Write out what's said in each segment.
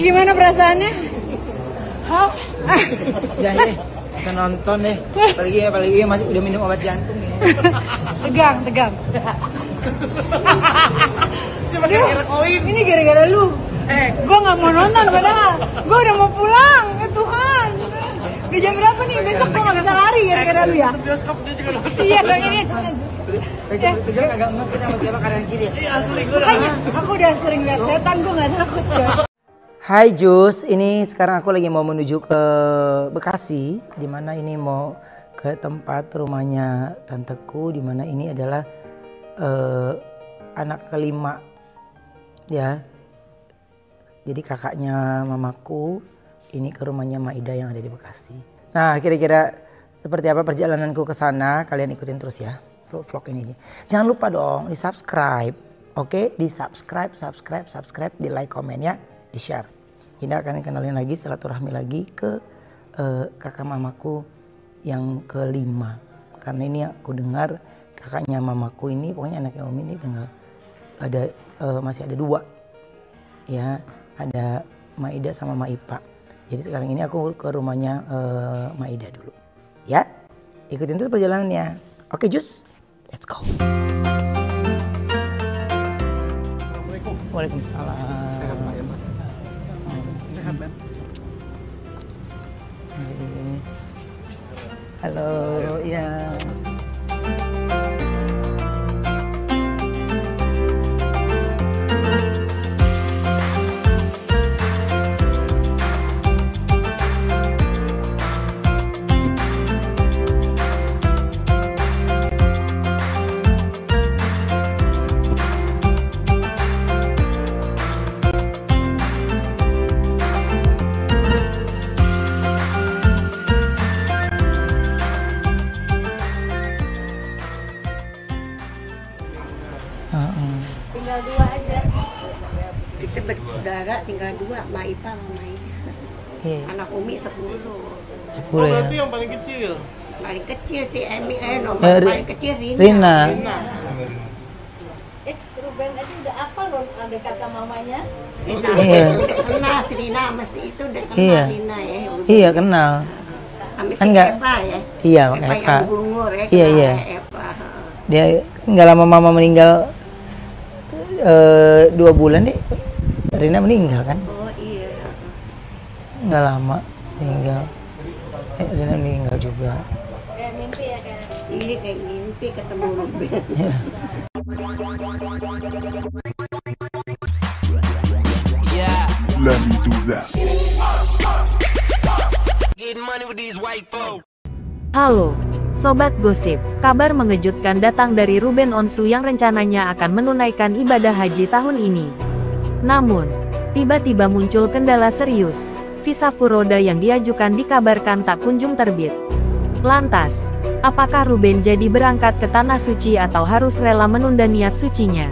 Gimana perasaannya? Hah? Ya, bisa nonton deh. Apalagi masih udah minum obat jantung ya. Tegang. Cuma gara-gara koin. Ini gara-gara lu. Gue nggak mau nonton padahal. Gue udah mau pulang. Ya Tuhan. Udah jam berapa nih? Besok gue nggak bisa lari gara-gara lu ya. Bioskop dia juga nonton. Iya dong ini. Tegang agak ngerti sama siapa kanan kiri ya? Iya asli gue udah. Aku udah sering lihat setan, gue nggak takut coy. Hai Jus, ini sekarang aku lagi mau menuju ke Bekasi, dimana ini mau ke tempat rumahnya tanteku, dimana ini adalah anak kelima, ya. Jadi kakaknya mamaku, ini ke rumahnya Maida yang ada di Bekasi. Nah, kira-kira seperti apa perjalananku ke sana? Kalian ikutin terus ya vlog ini. Jangan lupa dong di subscribe, oke? Di subscribe, di like, komen ya. Di share. Ini akan kenalin lagi silaturahmi lagi ke kakak mamaku yang kelima. Karena ini aku dengar kakaknya mamaku ini pokoknya anaknya Umi ini tinggal ada masih ada dua. Ya, ada Maida sama Maipa. Jadi sekarang ini aku ke rumahnya Maida dulu. Ya. Ikutin terus perjalanannya. Oke, Jus. Let's go. Assalamualaikum. Waalaikumsalam. Sehat Pak ya Pak? Sehat Ben? Halo, ya. Tinggal dua aja. Kita bersaudara tinggal dua, Maipa sama Maida. Anak Umi 10. Oh berarti yang paling kecil? Paling kecil si Emi, paling kecil Rina. Ruben aja udah apa loh ada kata mamanya? Iya. Udah kenal si Rina mesti itu udah kenal Rina ya. Iya kenal. Habis Kan si nggak? Eva ya. Iya, Eva Eva. yang bungur ya. Iya, kenal iya. Eva. Dia nggak lama mama meninggal 2 bulan deh. Rina meninggal kan? Oh iya. Nggak lama meninggal. Rina meninggal juga. Kayak mimpi ya kayak. Iya kayak mimpi ketemu Ruben. Ya. Let me do that. Halo, Sobat Gosip, kabar mengejutkan datang dari Ruben Onsu yang rencananya akan menunaikan ibadah haji tahun ini. Namun, tiba-tiba muncul kendala serius, visa furoda yang diajukan dikabarkan tak kunjung terbit. Lantas, apakah Ruben jadi berangkat ke Tanah Suci atau harus rela menunda niat sucinya?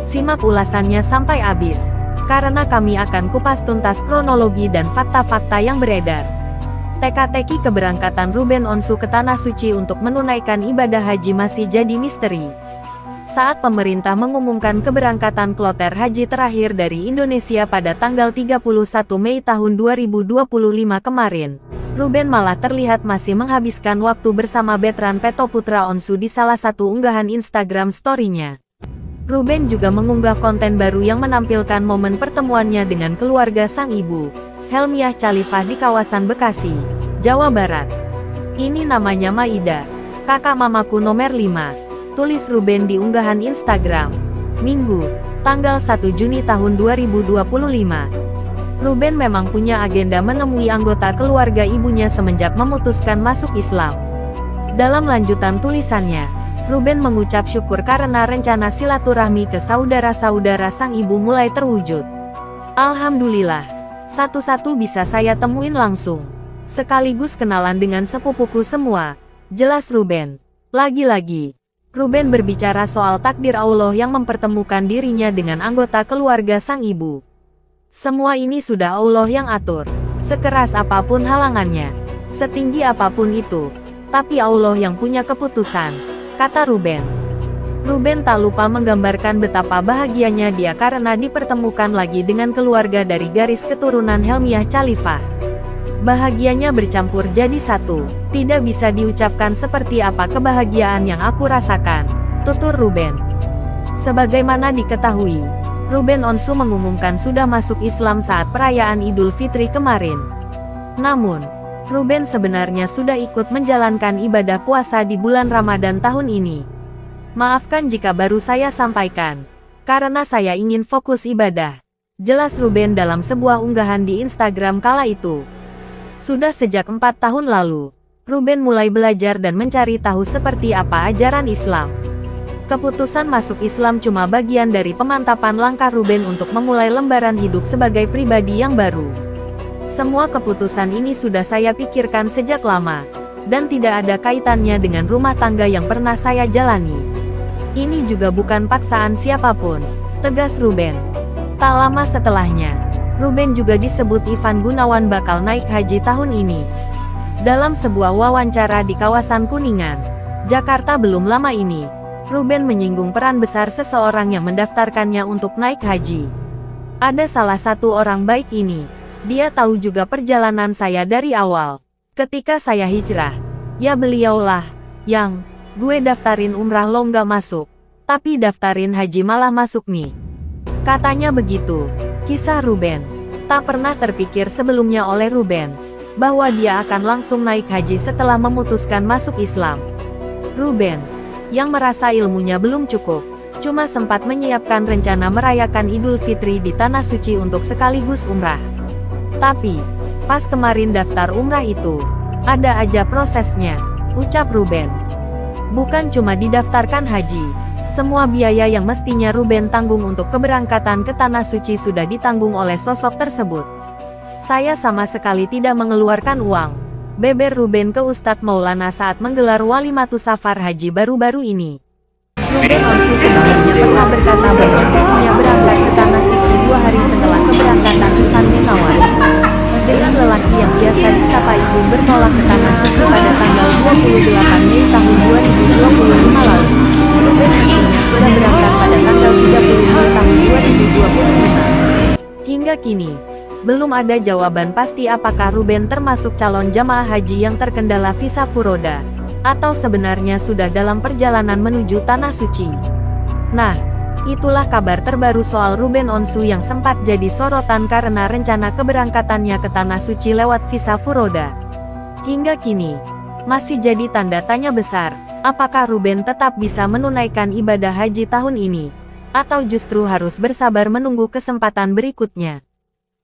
Simak ulasannya sampai habis, karena kami akan kupas tuntas kronologi dan fakta-fakta yang beredar. Teka-teki keberangkatan Ruben Onsu ke Tanah Suci untuk menunaikan ibadah haji masih jadi misteri. Saat pemerintah mengumumkan keberangkatan kloter haji terakhir dari Indonesia pada tanggal 31 Mei tahun 2025 kemarin, Ruben malah terlihat masih menghabiskan waktu bersama Betran Petoputra Onsu di salah satu unggahan Instagram story-nya. Ruben juga mengunggah konten baru yang menampilkan momen pertemuannya dengan keluarga sang ibu, Helmiah Khalifah di kawasan Bekasi, Jawa Barat. Ini namanya Maida, kakak mamaku nomor 5, tulis Ruben di unggahan Instagram, Minggu, tanggal 1 Juni tahun 2025. Ruben memang punya agenda menemui anggota keluarga ibunya semenjak memutuskan masuk Islam. Dalam lanjutan tulisannya, Ruben mengucap syukur karena rencana silaturahmi ke saudara-saudara sang ibu mulai terwujud. Alhamdulillah. Satu-satu bisa saya temuin langsung. Sekaligus kenalan dengan sepupuku semua. Jelas Ruben. Lagi-lagi, Ruben berbicara soal takdir Allah yang mempertemukan dirinya dengan anggota keluarga sang ibu. Semua ini sudah Allah yang atur. Sekeras apapun halangannya, setinggi apapun itu, tapi Allah yang punya keputusan, kata Ruben. Ruben tak lupa menggambarkan betapa bahagianya dia karena dipertemukan lagi dengan keluarga dari garis keturunan Helmiah Khalifah. Bahagianya bercampur jadi satu, tidak bisa diucapkan seperti apa kebahagiaan yang aku rasakan, tutur Ruben. Sebagaimana diketahui, Ruben Onsu mengumumkan sudah masuk Islam saat perayaan Idul Fitri kemarin. Namun, Ruben sebenarnya sudah ikut menjalankan ibadah puasa di bulan Ramadan tahun ini. Maafkan jika baru saya sampaikan, karena saya ingin fokus ibadah, jelas Ruben dalam sebuah unggahan di Instagram kala itu. Sudah sejak 4 tahun lalu, Ruben mulai belajar dan mencari tahu seperti apa ajaran Islam. Keputusan masuk Islam cuma bagian dari pemantapan langkah Ruben untuk memulai lembaran hidup sebagai pribadi yang baru. Semua keputusan ini sudah saya pikirkan sejak lama, dan tidak ada kaitannya dengan rumah tangga yang pernah saya jalani. Ini juga bukan paksaan siapapun, tegas Ruben. Tak lama setelahnya, Ruben juga disebut Ivan Gunawan bakal naik haji tahun ini. Dalam sebuah wawancara di kawasan Kuningan, Jakarta belum lama ini, Ruben menyinggung peran besar seseorang yang mendaftarkannya untuk naik haji. Ada salah satu orang baik ini, dia tahu juga perjalanan saya dari awal. Ketika saya hijrah, ya beliaulah yang gue daftarin umrah lo nggak masuk, tapi daftarin haji malah masuk nih. Katanya begitu. Kisah Ruben. Tak pernah terpikir sebelumnya oleh Ruben, bahwa dia akan langsung naik haji setelah memutuskan masuk Islam. Ruben, yang merasa ilmunya belum cukup, cuma sempat menyiapkan rencana merayakan Idul Fitri di Tanah Suci untuk sekaligus umrah. Tapi, pas kemarin daftar umrah itu, ada aja prosesnya, ucap Ruben. Bukan cuma didaftarkan haji, semua biaya yang mestinya Ruben tanggung untuk keberangkatan ke Tanah Suci sudah ditanggung oleh sosok tersebut. Saya sama sekali tidak mengeluarkan uang, beber Ruben ke Ustadz Maulana saat menggelar Walimatus Safar Haji baru-baru ini. Ruben Onsu sebenarnya pernah berkata bahwa dirinya berangkat ke Tanah Suci 2 hari setelah keberangkatan Ivan Gunawan. Dengan lelaki yang biasa disapa ibu bertolak ke Tanah Suci pada tanggal 28 Mei tahun 2025 lalu. Ruben mestinya sudah berangkat pada tanggal 30 Mei tahun 2025. Hingga kini, belum ada jawaban pasti apakah Ruben termasuk calon jamaah haji yang terkendala visa furoda, atau sebenarnya sudah dalam perjalanan menuju Tanah Suci. Nah, itulah kabar terbaru soal Ruben Onsu yang sempat jadi sorotan karena rencana keberangkatannya ke Tanah Suci lewat visa furoda. Hingga kini, masih jadi tanda tanya besar, apakah Ruben tetap bisa menunaikan ibadah haji tahun ini, atau justru harus bersabar menunggu kesempatan berikutnya.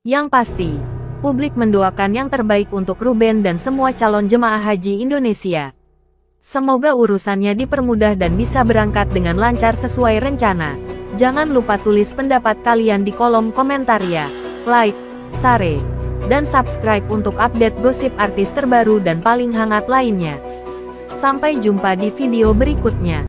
Yang pasti, publik mendoakan yang terbaik untuk Ruben dan semua calon jemaah haji Indonesia. Semoga urusannya dipermudah dan bisa berangkat dengan lancar sesuai rencana. Jangan lupa tulis pendapat kalian di kolom komentar ya. Like, share, dan subscribe untuk update gosip artis terbaru dan paling hangat lainnya. Sampai jumpa di video berikutnya.